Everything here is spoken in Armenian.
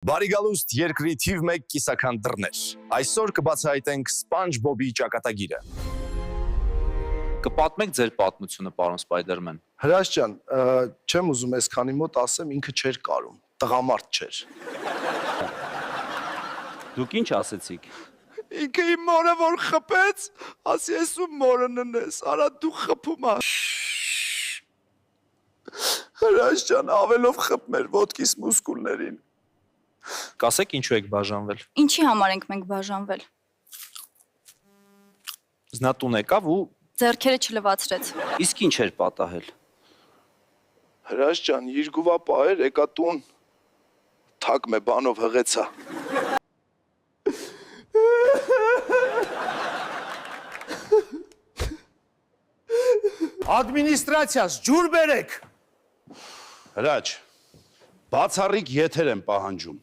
Բարի գալուստ երկրի թիվ 1 կիսական դռներ։ Այսօր կբացահայտենք SpongeBob-ի ճակատագիրը։ Կպատմեք ձեր պատմությունը, պարոն Սպայդերմեն։ Հրաշ ջան, չեմ ուզում այսքանի մոտ ասեմ, ինքը չէր կարում, տղամարդ չէր։ Դուք ինչ ասեցիք։ Ինքը իմ մորը որ խփեց, ասի ես ու մորը ննես, արա դու խփում ես։ Հրաշ ջան, ավելով խփմեր ոտքիս մուսկուլներին։ Կասեք ինչու եք բաժանվել։ Ինչի համար ենք մենք բաժանվել։ Նա տուն եկավ ու Ձեռքերը չլվացրեց։ իսկ ինչ էր պատահել։ Հրաշ ջան, երկուվա պահեր եկա տուն, թակ մե բանով հղեցա։ Ադմինիստրացիաս ջուր բերեք։ Հրաչ, բացառիկ եթեր եմ պահանջում։